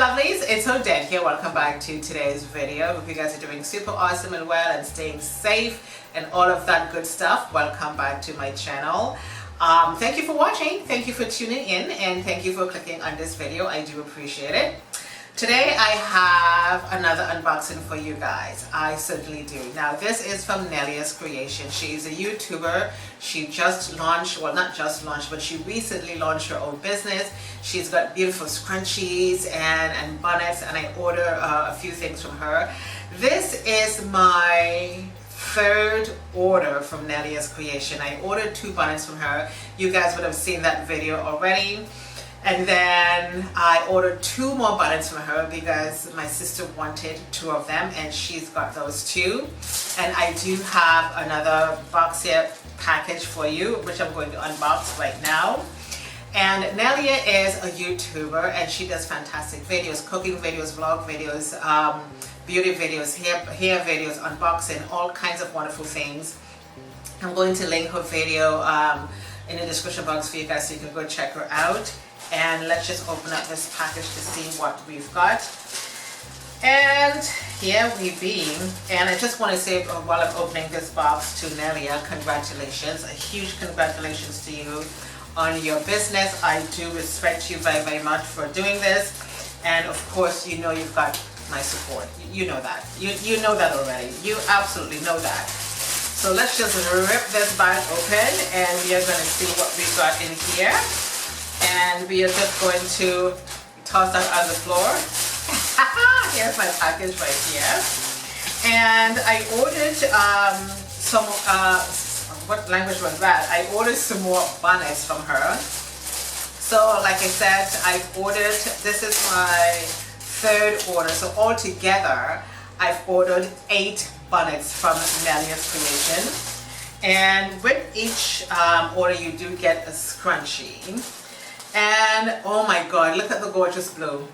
lovelies, it's Odette here. Welcome back to today's video. Hope you guys are doing super awesome and well and staying safe and all of that good stuff. Welcome back to my channel. Thank you for watching, thank you for tuning in, and thank you for clicking on this video. I do appreciate it. Today I have another unboxing for you guys. I certainly do. Now this is from Niellsc creation. She is a YouTuber. She just launched, well not just launched, but she recently launched her own business. She's got beautiful scrunchies and bonnets, and I order a few things from her. This is my third order from Niellsc creation. I ordered 2 bonnets from her. You guys would have seen that video already. And then I ordered 2 more bonnets from her because my sister wanted 2 of them, and she's got those too. And I do have another box here package for you, which I'm going to unbox right now. And Niella is a YouTuber, and she does fantastic videos, cooking videos, vlog videos, beauty videos, hair videos, unboxing, all kinds of wonderful things. I'm going to link her video in the description box for you guys so you can go check her out. And let's just open up this package to see what we've got. And here we be. And I just want to say while I'm opening this box to Niella, congratulations. A huge congratulations to you on your business. I do respect you very, very much for doing this. And of course, you know you've got my support. You know that. You know that already. You absolutely know that. So let's just rip this bag open and we are going to see what we've got in here. And we are just going to toss that on the floor. Here's my package right here. And I ordered some, what language was that? I ordered some more bonnets from her. So like I said, I ordered, this is my 3rd order. So altogether, I've ordered 8 bonnets from Niellsc creation. And with each order, you do get a scrunchie. And oh my god, look at the gorgeous blue.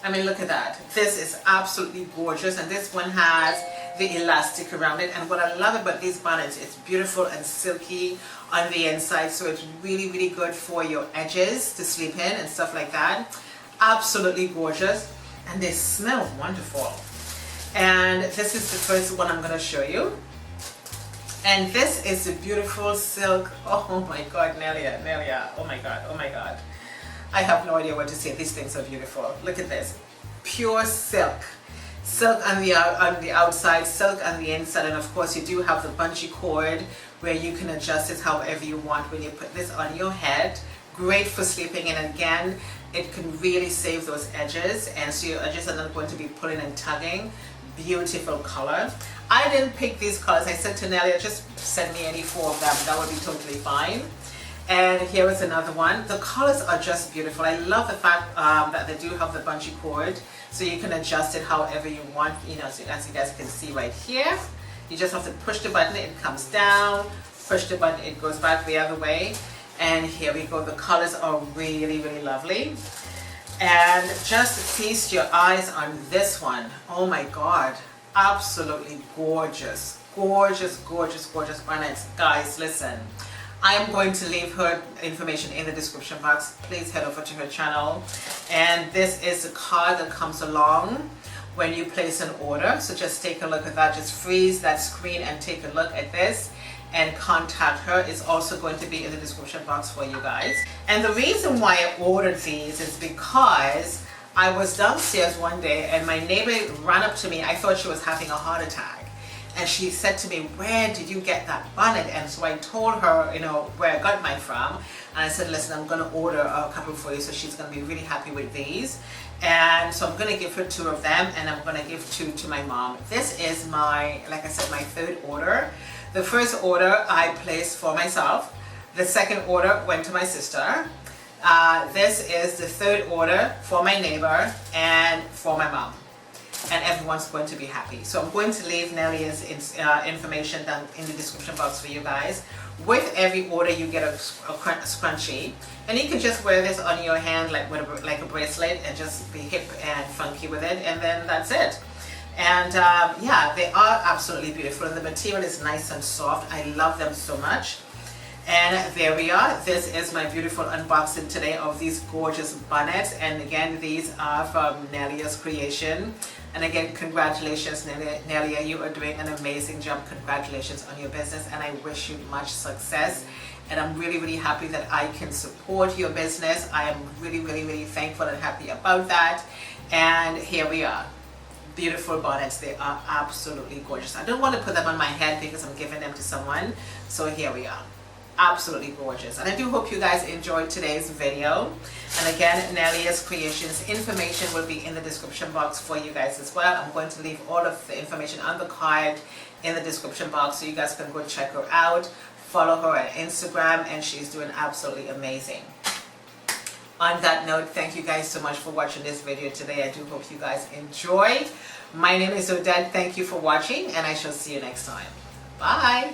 I mean, look at that. This is absolutely gorgeous, and this one has the elastic around it. And what I love about these bonnets, it's beautiful and silky on the inside, so it's really, really good for your edges to sleep in and stuff like that. Absolutely gorgeous, and they smell wonderful. And this is the first one I'm going to show you. And this is a beautiful silk. Oh my god, Niella, oh my god, oh my god. I have no idea what to say. These things are beautiful. Look at this. Pure silk. Silk on the outside, silk on the inside, and of course you do have the bungee cord where you can adjust it however you want when you put this on your head. Great for sleeping, and again, it can really save those edges, and so your edges are not going to be pulling and tugging. Beautiful color. I didn't pick these colors. I said to Niella, just send me any 4 of them. That would be totally fine. And here is another one. The colors are just beautiful. I love the fact that they do have the bungee cord, so you can adjust it however you want. You know, so as you guys can see right here, you just have to push the button, it comes down. Push the button, it goes back the other way. And here we go. The colors are really, really lovely. And just feast your eyes on this one. Oh my god, absolutely gorgeous, gorgeous, gorgeous, gorgeous bonnets. Guys, listen, I am going to leave her information in the description box. Please head over to her channel. And this is the card that comes along when you place an order. So just take a look at that. Just freeze that screen and take a look at this and contact her. Is also going to be in the description box for you guys. And the reason why I ordered these is because I was downstairs one day and my neighbor ran up to me. I thought she was having a heart attack. And she said to me, where did you get that bonnet? And so I told her, you know, where I got mine from. And I said, listen, I'm going to order a couple for you. So she's going to be really happy with these. And so I'm going to give her 2 of them, and I'm going to give 2 to my mom. This is my, like I said, my 3rd order. The first order I placed for myself. The second order went to my sister. This is the 3rd order for my neighbor and for my mom. And everyone's going to be happy. So I'm going to leave Niells's information down in the description box for you guys. With every order you get a scrunchie, and you can just wear this on your hand like a bracelet and just be hip and funky with it, and then that's it. And yeah, they are absolutely beautiful, and the material is nice and soft. I love them so much. And there we are. This is my beautiful unboxing today of these gorgeous bonnets. And again, these are from Niellsc creation. And again, congratulations, Niella. You are doing an amazing job. Congratulations on your business, and I wish you much success. And I'm really, really happy that I can support your business. I am really, really, really thankful and happy about that. And here we are. Beautiful bonnets. They are absolutely gorgeous. I don't want to put them on my head because I'm giving them to someone. So here we are. Absolutely gorgeous. And I do hope you guys enjoyed today's video. And again, Niellsc Creations information will be in the description box for you guys as well. I'm going to leave all of the information on the card in the description box so you guys can go check her out. Follow her on Instagram, and she's doing absolutely amazing. On that note, thank you guys so much for watching this video today. I do hope you guys enjoyed. My name is Odette. Thank you for watching, and I shall see you next time. Bye.